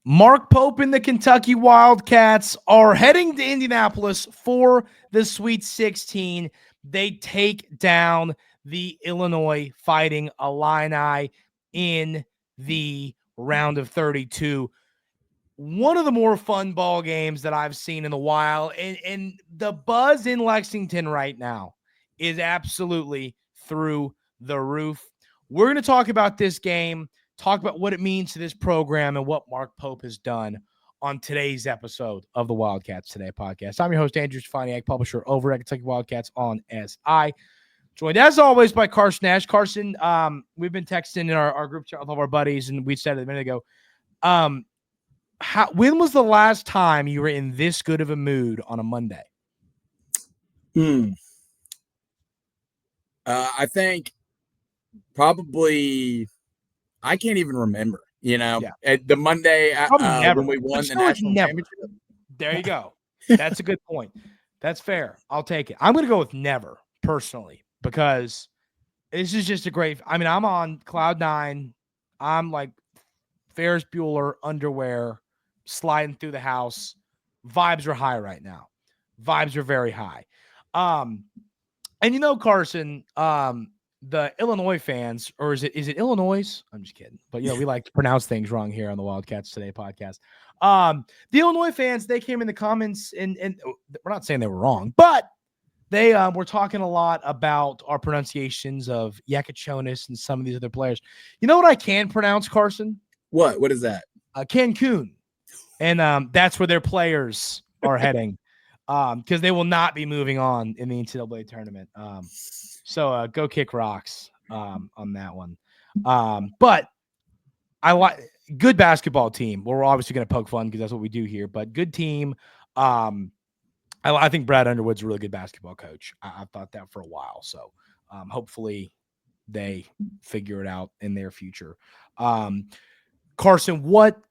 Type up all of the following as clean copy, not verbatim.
Mark Pope and the Kentucky Wildcats are heading to Indianapolis for the Sweet 16. They take down the Illinois Fighting Illini in the round of 32. One of the more fun ball games that I've seen in a while. And the buzz in Lexington right now is absolutely through the roof. We're going to talk about this game, talk about what it means to this program and what Mark Pope has done on today's episode of the Wildcats Today Podcast. I'm your host, Andrew Stefaniak, publisher over at Kentucky Wildcats on SI. Joined, as always, by Carson Nash. Carson, we've been texting in our group chat with all of our buddies, and we said it a minute ago. When was the last time you were in this good of a mood on a Monday? I think probably I can't even remember. At the Monday when we won the national championship. There you go. That's a good point. That's fair. I'll take it. I'm going to go with never, personally, because this is just a great – I mean, I'm on cloud nine. I'm like Ferris Bueller underwear sliding through the house. Vibes are high right now. Vibes are very high. And Carson, the Illinois fans, or is it Illinois? I'm just kidding. But, we like to pronounce things wrong here on the Wildcats Today podcast. The Illinois fans, they came in the comments, and we're not saying they were wrong, but they were talking a lot about our pronunciations of Yakachonis and some of these other players. You know what I can pronounce, Carson? What? What is that? Cancun. And that's where their players are heading because they will not be moving on in the NCAA tournament. So go kick rocks on that one. But I like good basketball team. We're obviously going to poke fun because that's what we do here. But good team. I think Brad Underwood's a really good basketball coach. I've thought that for a while. So hopefully they figure it out in their future. Carson, what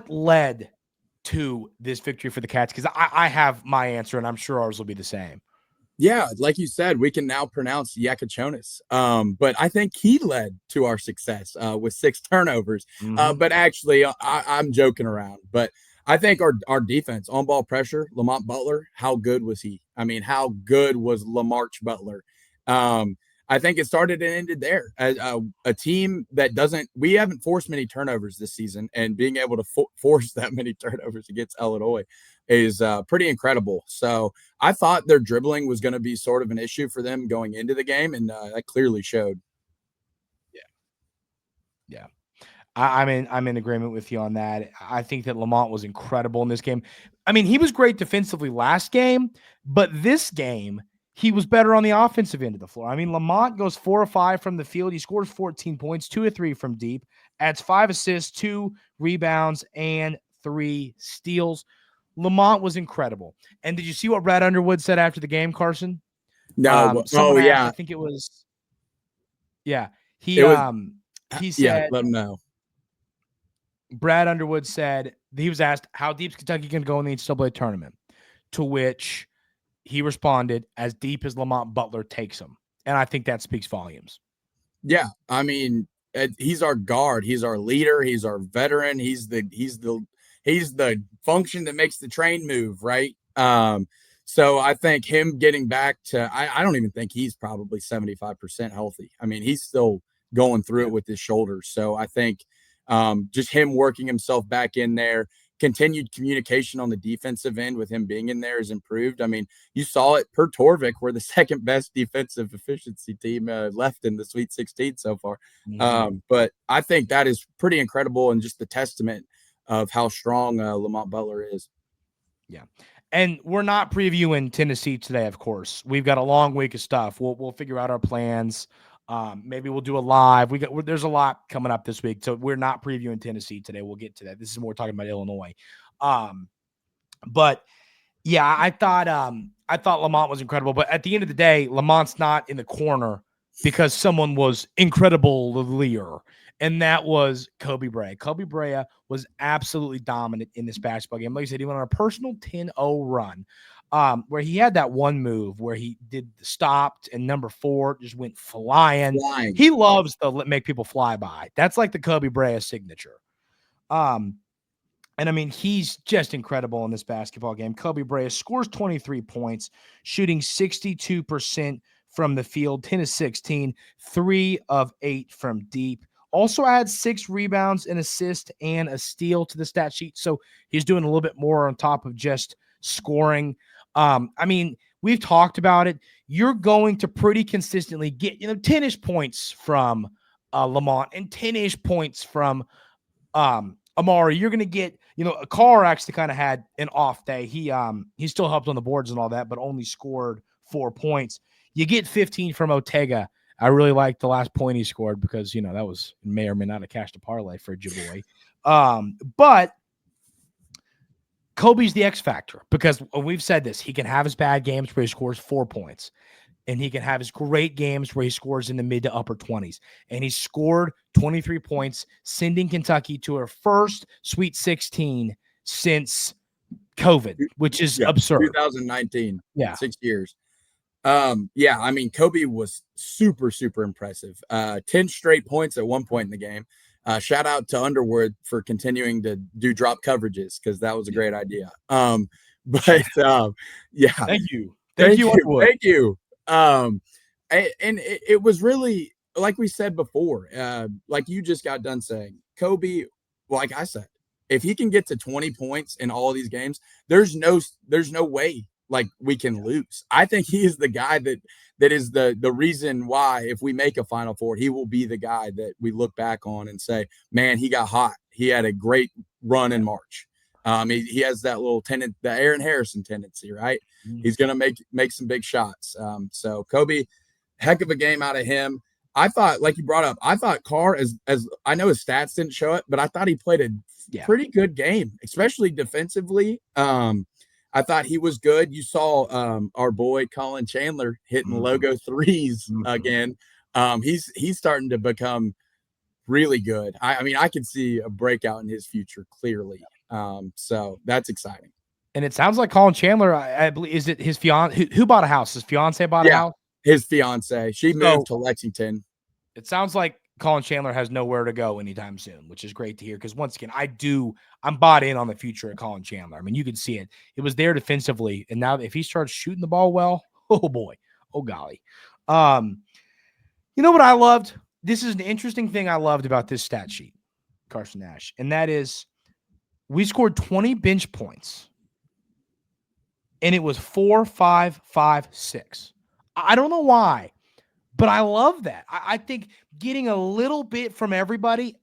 led to this victory for the Cats? Because I have my answer, and I'm sure ours will be the same. Yeah, like you said, we can now pronounce Yakachonis. But I think he led to our success with 6 turnovers. Mm-hmm. But actually, I'm joking around. But I think our defense, on-ball pressure, Lamont Butler, how good was he? I mean, how good was Lamont Butler? I think it started and ended there. A team that we haven't forced many turnovers this season, and being able to force that many turnovers against Illinois is pretty incredible. So I thought their dribbling was going to be sort of an issue for them going into the game, and that clearly showed. Yeah. I'm in agreement with you on that. I think that Lamont was incredible in this game. I mean, he was great defensively last game, but this game, he was better on the offensive end of the floor. I mean, Lamont goes 4 of 5 from the field. He scores 14 points, 2 of 3 from deep, adds 5 assists, 2 rebounds, and 3 steals. Lamont was incredible. And did you see what Brad Underwood said after the game, Carson? No. I think it was. Yeah. He said. Let him know. Brad Underwood said, he was asked, how deep is Kentucky going to go in the NCAA tournament? To which he responded, as deep as Lamont Butler takes him. And I think that speaks volumes. Yeah. I mean, he's our guard. He's our leader. He's our veteran. He's the function that makes the train move, right? So I think him getting back to, I don't even think he's probably 75% healthy. I mean, he's still going through it with his shoulders. So I think just him working himself back in there, continued communication on the defensive end with him being in there has improved. I mean, you saw it per Torvik. We're the second best defensive efficiency team left in the Sweet 16 so far. Mm-hmm. But I think that is pretty incredible and just the testament of how strong Lamont Butler is. Yeah. And we're not previewing Tennessee today, of course. We've got a long week of stuff. We'll figure out our plans. Maybe we'll do a live. There's a lot coming up this week, so we're not previewing Tennessee today. We'll get to that. This is more talking about Illinois. But yeah, I thought Lamont was incredible. But at the end of the day, Lamont's not in the corner because someone was incredible-lier, and that was Kobe Brea. Kobe Brea was absolutely dominant in this basketball game. Like I said, he went on a personal 10-0 run. Where he had that one move where he stopped and number 4 just went flying. He loves to make people fly by. That's like the Kobe Brea signature. And I mean, he's just incredible in this basketball game. Kobe Brea scores 23 points, shooting 62% from the field, 10 of 16, 3 of 8 from deep. Also adds 6 rebounds, an assist, and a steal to the stat sheet. So he's doing a little bit more on top of just scoring. I mean, we've talked about it. You're going to pretty consistently get, 10-ish points from Lamont and 10-ish points from Amari. You're going to get, Carr actually kind of had an off day. He still helped on the boards and all that, but only scored 4 points. You get 15 from Otega. I really liked the last point he scored because, that was may or may not have cashed a parlay for Jaboy. But Kobe's the X factor because we've said this. He can have his bad games where he scores 4 points, and he can have his great games where he scores in the mid to upper 20s. And he scored 23 points, sending Kentucky to her first Sweet 16 since COVID, which is absurd. 2019. Yeah. 6 years. I mean, Kobe was super, super impressive. 10 straight points at one point in the game. Shout out to Underwood for continuing to do drop coverages because that was a great idea. Yeah. Thank you. Thank you. And it was really, like we said before, like you just got done saying, Kobe, like I said, if he can get to 20 points in all these games, there's no way like we can lose. I think he is the guy that is the reason why if we make a Final Four, he will be the guy that we look back on and say, man, he got hot. He had a great run in March. He has that little the Aaron Harrison tendency, right? Mm-hmm. He's going to make some big shots. So Kobe, heck of a game out of him. I thought, like you brought up, I thought Carr, as I know his stats didn't show it, but I thought he played a pretty good game, especially defensively. I thought he was good. You saw our boy Colin Chandler hitting logo threes again. He's starting to become really good. I mean, I could see a breakout in his future clearly. So that's exciting. And it sounds like Colin Chandler, I believe, is it his fiance? Who bought a house? His fiance bought a house? His fiance. She moved to Lexington. It sounds like Colin Chandler has nowhere to go anytime soon, which is great to hear. Because once again, I'm bought in on the future of Colin Chandler. I mean, you can see it. It was there defensively. And now if he starts shooting the ball well, oh boy, oh golly. You know what I loved? This is an interesting thing I loved about this stat sheet, Carson Nash. And that is we scored 20 bench points. And it was 4, 5, 5, 6. I don't know why, but I love that. I think getting a little bit from everybody.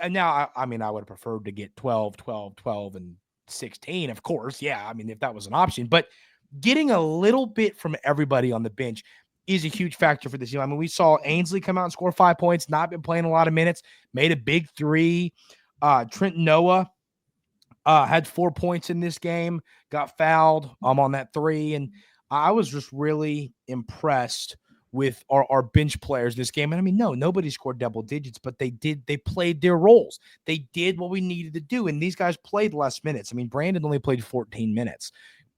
I would have preferred to get 12, 12, 12, and 16, of course. Yeah, I mean, if that was an option. But getting a little bit from everybody on the bench is a huge factor for this team. I mean, we saw Ainsley come out and score 5 points, not been playing a lot of minutes, made a big three. Trenton Noah had 4 points in this game, got fouled on that three. And I was just really impressed with our bench players this game. And I mean, nobody scored double digits, but they played their roles. They did what we needed to do. And these guys played less minutes. I mean, Brandon only played 14 minutes.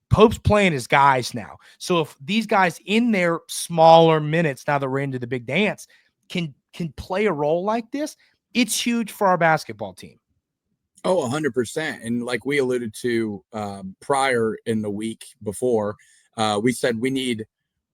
Pope's playing his guys now. So if these guys in their smaller minutes, now that we're into the big dance, can play a role like this, it's huge for our basketball team. Oh, 100%. And like we alluded to prior in the week before, we said we need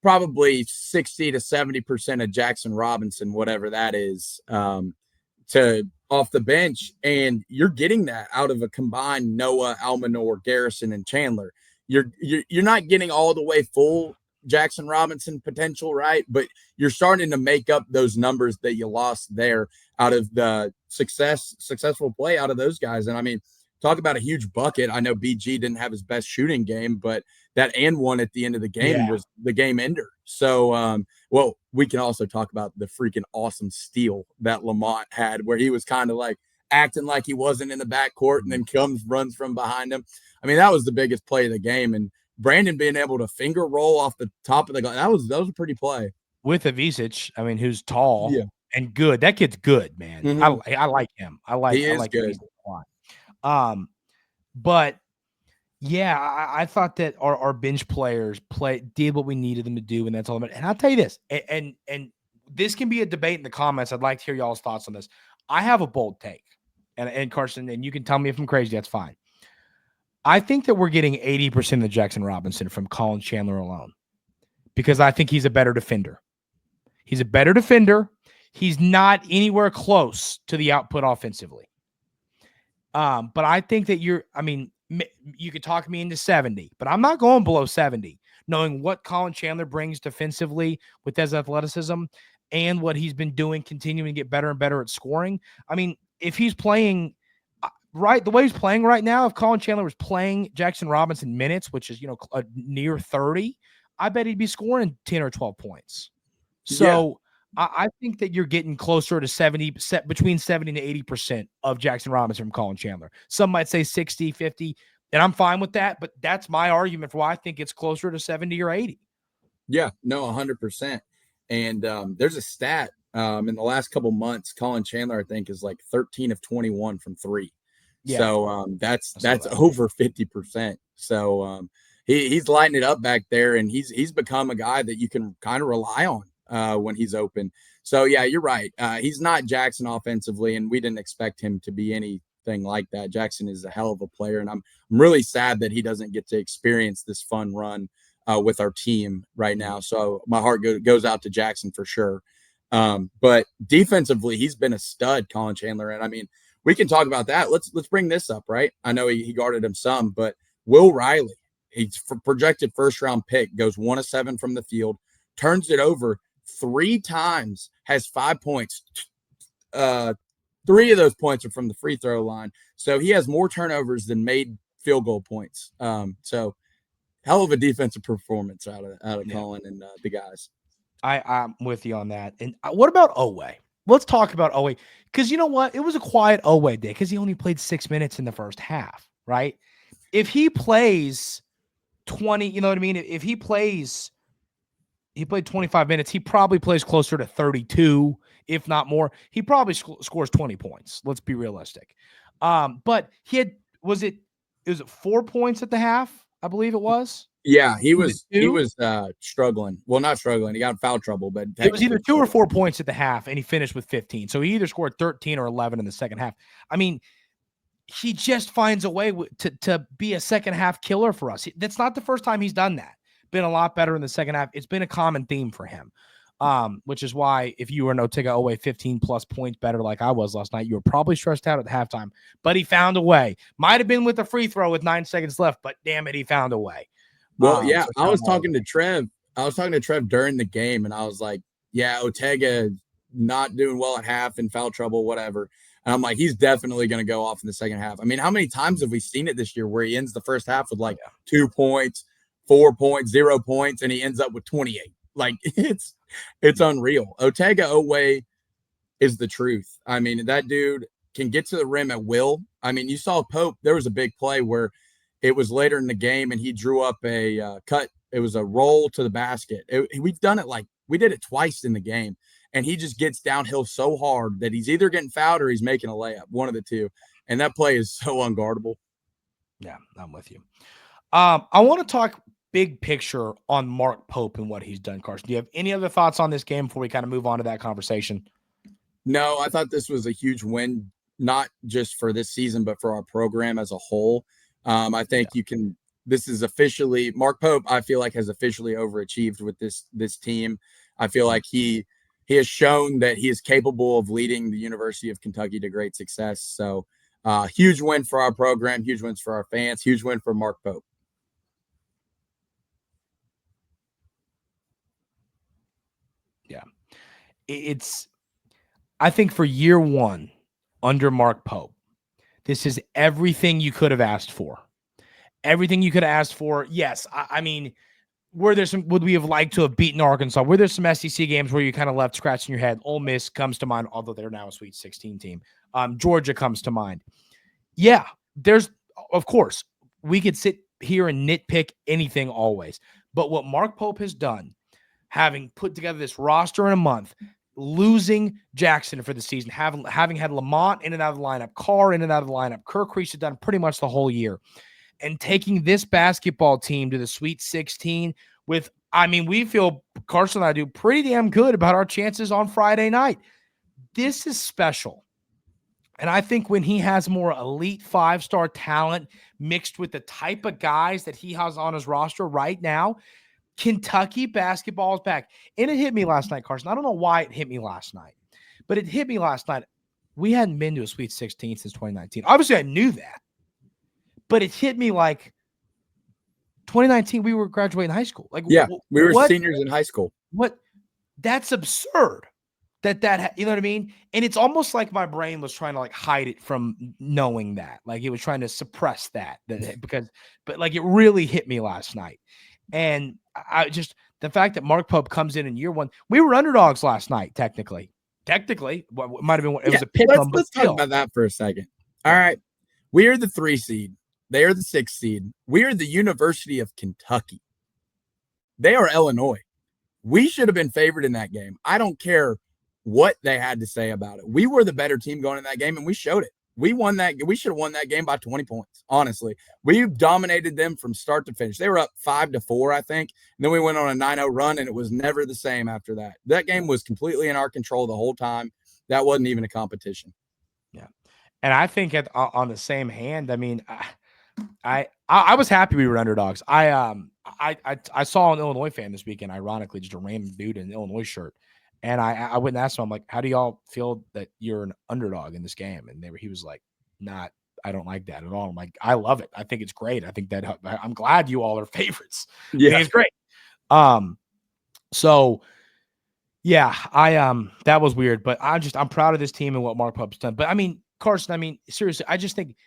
probably 60 to 70% of Jackson Robinson, whatever that is, to off the bench. And you're getting that out of a combined Noah, Almanor, Garrison, and Chandler. You're not getting all the way full Jackson Robinson potential, right? But you're starting to make up those numbers that you lost there out of the successful play out of those guys. And I mean, talk about a huge bucket. I know BG didn't have his best shooting game, but that and one at the end of the game was the game ender. So, we can also talk about the freaking awesome steal that Lamont had where he was kind of like acting like he wasn't in the backcourt and then runs from behind him. I mean, that was the biggest play of the game. And Brandon being able to finger roll off the top of the glass, that was a pretty play. With Avicic, I mean, who's tall and good. That kid's good, man. Mm-hmm. I like him. I like good. Him a lot. But yeah, I thought that our bench players did what we needed them to do, and that's all. And I'll tell you this, and this can be a debate in the comments. I'd like to hear y'all's thoughts on this. I have a bold take, and Carson, and you can tell me if I'm crazy. That's fine. I think that we're getting 80% of Jackson Robinson from Colin Chandler alone because I think he's a better defender. He's a better defender. He's not anywhere close to the output offensively. But I think that you could talk me into 70, but I'm not going below 70, knowing what Colin Chandler brings defensively with his athleticism and what he's been doing, continuing to get better and better at scoring. I mean, if he's playing right, the way he's playing right now, if Colin Chandler was playing Jackson Robinson minutes, which is, near 30, I bet he'd be scoring 10 or 12 points. So I think that you're getting closer to 70, between 70 to 80% of Jackson Robinson from Colin Chandler. Some might say 60, 50, and I'm fine with that, but that's my argument for why I think it's closer to 70 or 80. Yeah, no, 100%. And there's a stat in the last couple months, Colin Chandler, I think, is like 13 of 21 from three. Yeah. So that's over 50%. So he's lighting it up back there, and he's become a guy that you can kind of rely on when he's open. So yeah, you're right. He's not Jackson offensively, and we didn't expect him to be anything like that. Jackson is a hell of a player, and I'm really sad that he doesn't get to experience this fun run with our team right now. So my heart goes out to Jackson for sure. But defensively, he's been a stud, Colin Chandler. And I mean, we can talk about that. Let's bring this up, right? I know he guarded him some, but Will Riley, he's projected first round pick, goes 1 of 7 from the field, turns it over 3 times, has 5 points. 3 of those points are from the free throw line. So he has more turnovers than made field goal points. So hell of a defensive performance out of Colin and the guys. I'm with you on that. And what about Oway? Let's talk about Oway, because you know what? It was a quiet Oway day because he only played 6 minutes in the first half, right? If he plays 20, you know what I mean? If he played 25 minutes, he probably plays closer to 32, if not more. He probably scores 20 points. Let's be realistic. But he had, was it 4 points at the half? I believe it was. Yeah, he was struggling. Well, not struggling. He got in foul trouble, but it was either 2 or 4 points at the half, and he finished with 15. So he either scored 13 or 11 in the second half. I mean, he just finds a way to be a second half killer for us. That's not the first time he's done that. Been a lot better in the second half. It's been a common theme for him, which is why if you were an Otega Oway 15-plus points better like I was last night, you were probably stressed out at halftime. But he found a way. Might have been with a free throw with 9 seconds left, but damn it, he found a way. Well, yeah, I was talking to Trev. I was talking to Trev during the game, and I was like, yeah, Otega not doing well at half, in foul trouble, whatever. And I'm like, he's definitely going to go off in the second half. I mean, how many times have we seen it this year where he ends the first half with like 2 points, 4 points, 0 points, and he ends up with 28? Like, it's unreal. Otega Oway is the truth. I mean, that dude can get to the rim at will. I mean, you saw Pope. There was a big play where it was later in the game, and he drew up a cut. It was a roll to the basket. We've done it we did it twice in the game, and he just gets downhill so hard that he's either getting fouled or he's making a layup, one of the two. And that play is so unguardable. Yeah, I'm with you. I want to talk big picture on Mark Pope and what he's done, Carson. Do you have any other thoughts on this game before we kind of move on to that conversation? No, I thought this was a huge win, not just for this season, but for our program as a whole. I think this is officially Mark Pope, I feel like, has officially overachieved with this team. I feel like he has shown that he is capable of leading the University of Kentucky to great success. So huge win for our program, huge wins for our fans, huge win for Mark Pope. Yeah. I think for year one under Mark Pope, this is everything you could have asked for. Everything you could have asked for. Yes. I mean, would we have liked to have beaten Arkansas? Were there some SEC games where you kind of left scratching your head? Ole Miss comes to mind, although they're now a Sweet 16 team. Georgia comes to mind. Yeah, of course, we could sit here and nitpick anything always. But what Mark Pope has done, having put together this roster in a month, losing Jackson for the season, having had Lamont in and out of the lineup, Carr in and out of the lineup, Kirk Reese had done pretty much the whole year, and taking this basketball team to the Sweet 16 with, I mean, we feel, Carson and I do, pretty damn good about our chances on Friday night. This is special. And I think when he has more elite 5-star talent mixed with the type of guys that he has on his roster right now, Kentucky basketball is back. And it hit me last night, Carson. I don't know why it hit me last night, but it hit me last night. We hadn't been to a Sweet 16 since 2019. Obviously, I knew that, but it hit me like 2019, we were graduating high school. Like, yeah, we were seniors in high school. What? That's absurd. You know what I mean? And it's almost like my brain was trying to like hide it from knowing that. Like it was trying to suppress that but like it really hit me last night. And I just, the fact that Mark Pope comes in year one, we were underdogs last night, technically. Technically, it might have been, it was a pick. Let's talk about that for a second. All right. We are the 3 seed. They are the 6 seed. We are the University of Kentucky. They are Illinois. We should have been favored in that game. I don't care what they had to say about it. We were the better team going in that game, and we showed it. We won that. We should have won that game by 20 points. Honestly, we dominated them from start to finish. They were up 5-4, I think. And then we went on a 9-0 run, and it was never the same after that. That game was completely in our control the whole time. That wasn't even a competition. Yeah, and I think on the same hand, I mean, I was happy we were underdogs. I saw an Illinois fan this weekend, ironically, just a random dude in an Illinois shirt. And I went and asked him, I'm like, how do y'all feel that you're an underdog in this game? And he was like, I don't like that at all. I'm like, I love it. I think it's great. I think that I'm glad you all are favorites. Yeah, I think it's great. So yeah, that was weird, but I'm proud of this team and what Mark Pope's done. But I mean, Carson, seriously, I just think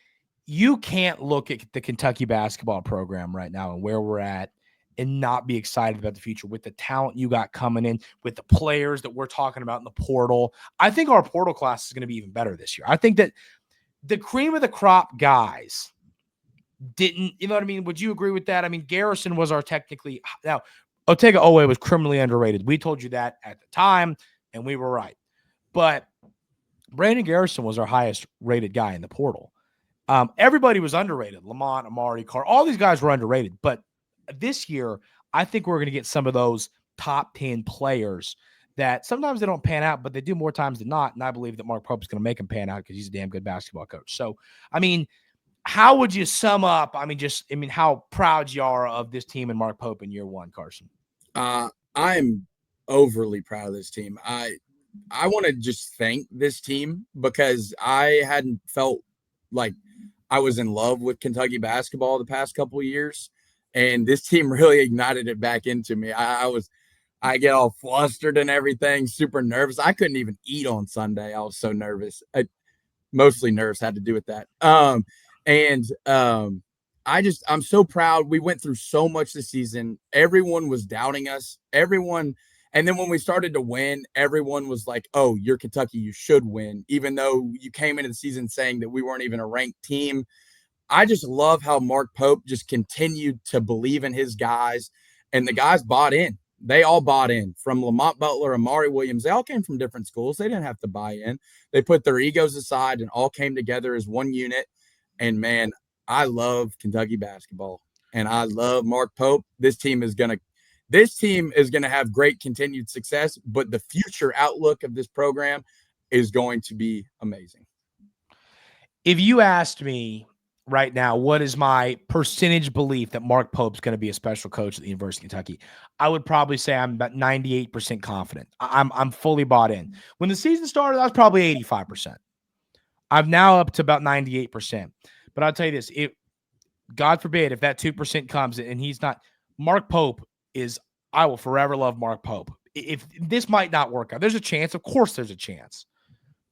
you can't look at the Kentucky basketball program right now and where we're at and not be excited about the future with the talent you got coming in, with the players that we're talking about in the portal. I think our portal class is going to be even better this year. I think that the cream of the crop guys didn't, you know what I mean? Would you agree with that? I mean, Garrison was our technically, now Otega Oway was criminally underrated. We told you that at the time, and we were right. But Brandon Garrison was our highest rated guy in the portal. Everybody was underrated. Lamont, Amari, Carr, all these guys were underrated, but this year, I think we're going to get some of those top 10 players that sometimes they don't pan out, but they do more times than not. And I believe that Mark Pope is going to make them pan out because he's a damn good basketball coach. So, how would you sum up? How proud you are of this team and Mark Pope in year one, Carson? I'm overly proud of this team. I want to just thank this team because I hadn't felt like I was in love with Kentucky basketball the past couple of years. And this team really ignited it back into me. I get all flustered and everything, super nervous. I couldn't even eat on Sunday. I was so nervous. Mostly nerves had to do with that. I'm so proud. We went through so much this season. Everyone was doubting us. And then when we started to win, everyone was like, oh, you're Kentucky, you should win. Even though you came into the season saying that we weren't even a ranked team. I just love how Mark Pope just continued to believe in his guys, and the guys bought in. They all bought in, from Lamont Butler, Amari Williams. They all came from different schools. They didn't have to buy in. They put their egos aside and all came together as one unit. And man, I love Kentucky basketball, and I love Mark Pope. This team is going to have great continued success, but the future outlook of this program is going to be amazing. If you asked me right now, what is my percentage belief that Mark Pope's going to be a special coach at the University of Kentucky, I would probably say I'm about 98% confident. I'm fully bought in. When the season started, I was probably 85%. I'm now up to about 98%. But I'll tell you this, God forbid, if that 2% comes and he's not, Mark Pope is, I will forever love Mark Pope. If this might not work out, there's a chance. Of course there's a chance.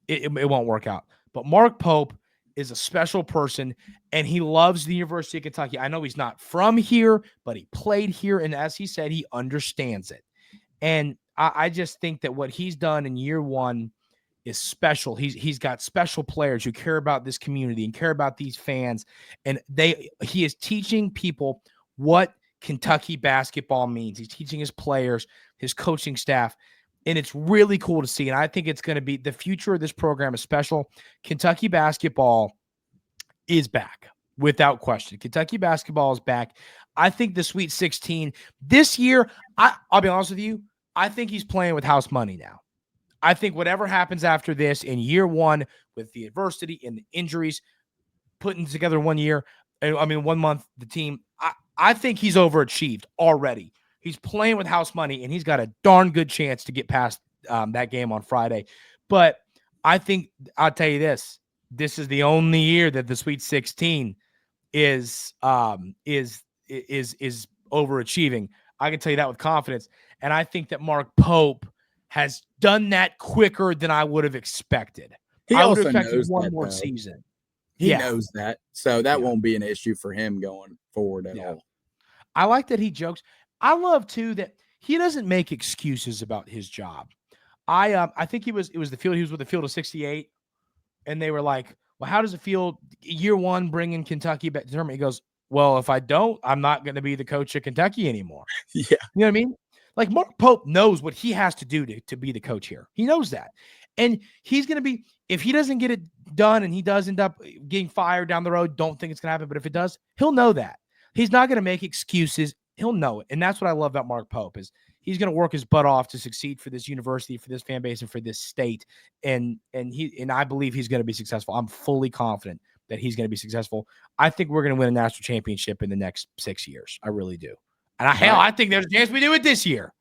It won't work out. But Mark Pope is a special person, and he loves the University of Kentucky. I know he's not from here, but he played here, and as he said, he understands it. And I just think that what he's done in year one is special. He's got special players who care about this community and care about these fans, and he is teaching people what Kentucky basketball means. He's teaching his players, his coaching staff, and it's really cool to see. And I think it's going to be the future of this program is special. Kentucky basketball is back without question. Kentucky basketball is back. I think the Sweet 16 this year, I'll be honest with you, I think he's playing with house money now. I think whatever happens after this in year one with the adversity and the injuries, putting together 1 year, 1 month, the team, I think he's overachieved already. He's playing with house money, and he's got a darn good chance to get past that game on Friday. But I think I'll tell you this is the only year that the Sweet 16 is overachieving. I can tell you that with confidence. And I think that Mark Pope has done that quicker than I would have expected. He would have also expected knows one that, more though. season. He knows that. So that won't be an issue for him going forward at all. I like that he jokes. I love too that he doesn't make excuses about his job. I think he was with the field of 68, and they were like, well, how does it feel year one bringing Kentucky back to tournament? He goes, well, if I don't, I'm not going to be the coach of Kentucky anymore. Yeah. You know what I mean? Like Mark Pope knows what he has to do to be the coach here. He knows that. And he's going to be, if he doesn't get it done and he does end up getting fired down the road, don't think it's going to happen. But if it does, he'll know that. He's not going to make excuses. He'll know it. And that's what I love about Mark Pope is he's going to work his butt off to succeed for this university, for this fan base, and for this state. And I believe he's going to be successful. I'm fully confident that he's going to be successful. I think we're going to win a national championship in the next 6 years. I really do. And I think there's a chance we do it this year.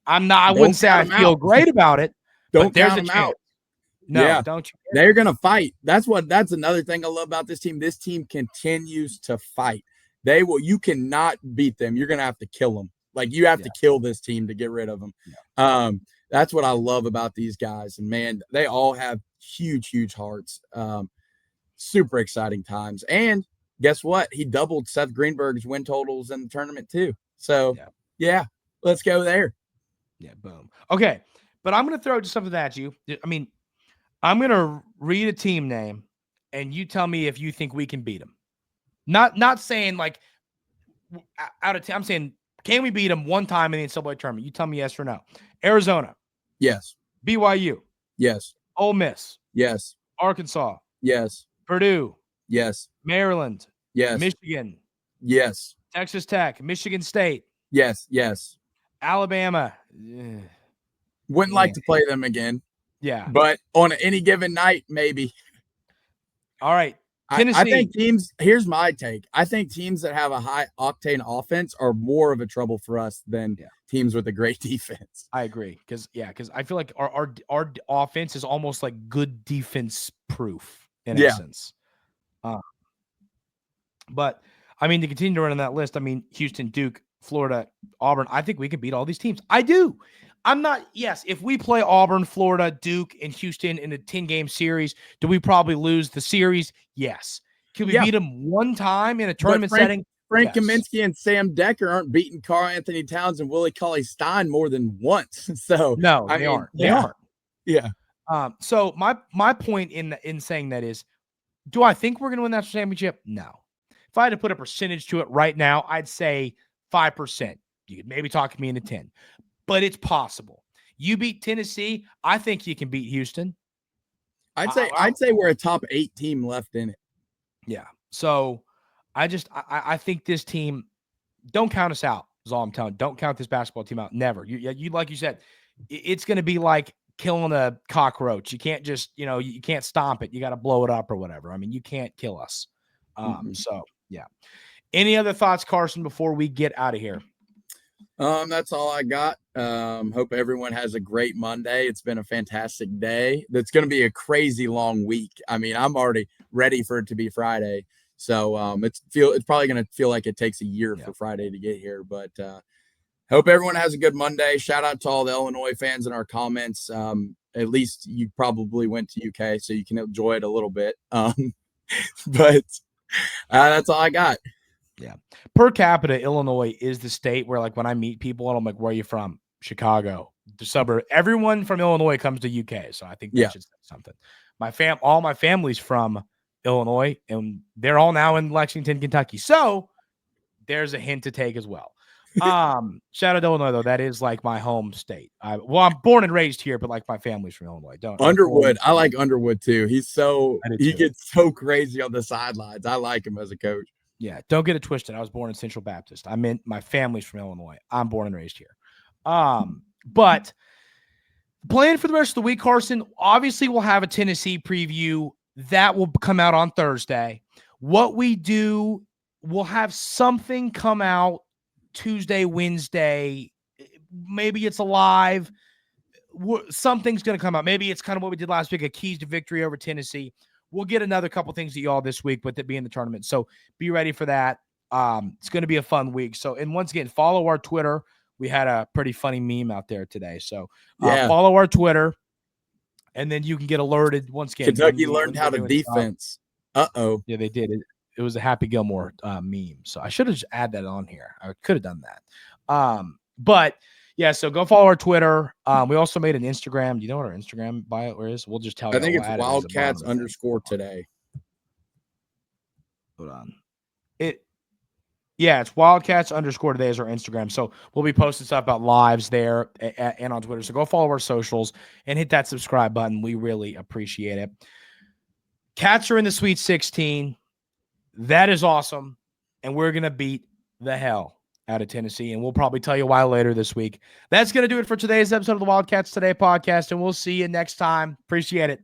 I wouldn't say I feel great about it. Don't there's count a them chance. out. No, don't you? They're going to fight. That's another thing I love about this team. This team continues to fight. You cannot beat them. You're going to have to kill them. Like you have to kill this team to get rid of them. Yeah. That's what I love about these guys. And man, they all have huge, huge hearts. Super exciting times. And guess what? He doubled Seth Greenberg's win totals in the tournament too. So yeah, let's go there. Yeah. Boom. Okay. But I'm going to throw just something at you. I mean, I'm going to read a team name and you tell me if you think we can beat them. Not saying like out of 10. I'm saying, can we beat them one time in the NCAA tournament? You tell me yes or no. Arizona. Yes. BYU. Yes. Ole Miss. Yes. Arkansas. Yes. Purdue. Yes. Maryland. Yes. Michigan. Yes. Texas Tech. Michigan State. Yes. Yes. Alabama. Wouldn't like to play them again. Yeah. But on any given night, maybe. All right. Tennessee. I think here's my take. I think teams that have a high octane offense are more of a trouble for us than teams with a great defense. I agree. Because I feel like our offense is almost like good defense proof in essence. But I mean, to continue to run on that list, I mean, Houston, Duke, Florida, Auburn, I think we can beat all these teams. I do. If we play Auburn, Florida, Duke, and Houston in a 10-game series, do we probably lose the series? Yes. Can we beat them one time in a tournament setting? Frank Kaminsky and Sam Decker aren't beating Karl Anthony Towns and Willie Cauley-Stein more than once. So no, they aren't. They aren't. Yeah. So my point in saying that is, do I think we're going to win that championship? No. If I had to put a percentage to it right now, I'd say 5%. You could maybe talk me into 10. But it's possible. You beat Tennessee, I think you can beat Houston. I'd say we're a top 8 team left in it. Yeah. So I think this team, don't count us out, is all I'm telling you. Don't count this basketball team out. Never. You like you said, it's going to be like killing a cockroach. You can't just, you can't stomp it. You got to blow it up or whatever. I mean, you can't kill us. So yeah. Any other thoughts, Carson, before we get out of here? That's all I got. Hope everyone has a great Monday. It's been a fantastic day. It's going to be a crazy long week. I mean, I'm already ready for it to be Friday. So it's probably going to feel like it takes a year for Friday to get here. But hope everyone has a good Monday. Shout out to all the Illinois fans in our comments. At least you probably went to UK, so you can enjoy it a little bit. But that's all I got. Yeah. Per capita, Illinois is the state where, like, when I meet people and I'm like, where are you from? Chicago, the suburb. Everyone from Illinois comes to UK. So I think that should say something. All my family's from Illinois, and they're all now in Lexington, Kentucky. So there's a hint to take as well. Shout out to Illinois, though. That is like my home state. I'm born and raised here, but like my family's from Illinois. Underwood. I like Underwood too. He gets so crazy on the sidelines. I like him as a coach. Yeah, don't get it twisted. I was born in Central Baptist. I meant my family's from Illinois. I'm born and raised here. But Plan for the rest of the week, Carson. Obviously, we'll have a Tennessee preview that will come out on Thursday. What we do, we'll have something come out Tuesday, Wednesday. Maybe it's a live. Something's going to come out. Maybe it's kind of what we did last week, a keys to victory over Tennessee. We'll get another couple things to y'all this week with it being the tournament. So be ready for that. It's going to be a fun week. So, and once again, follow our Twitter. We had a pretty funny meme out there today. So follow our Twitter, and then you can get alerted. Once again, Kentucky learned how to defense. Yeah, they did. It was a Happy Gilmore meme. So I should have just added that on here. I could have done that. But yeah, so go follow our Twitter. We also made an Instagram. Do you know what our Instagram bio is? We'll just tell you. I think it's Wildcats _today. Hold on. It's Wildcats _today is our Instagram. So we'll be posting stuff about lives there and on Twitter. So go follow our socials and hit that subscribe button. We really appreciate it. Cats are in the Sweet 16. That is awesome. And we're going to beat the hell out of Tennessee. And we'll probably tell you why later this week. That's going to do it for today's episode of the Wildcats Today podcast. And we'll see you next time. Appreciate it.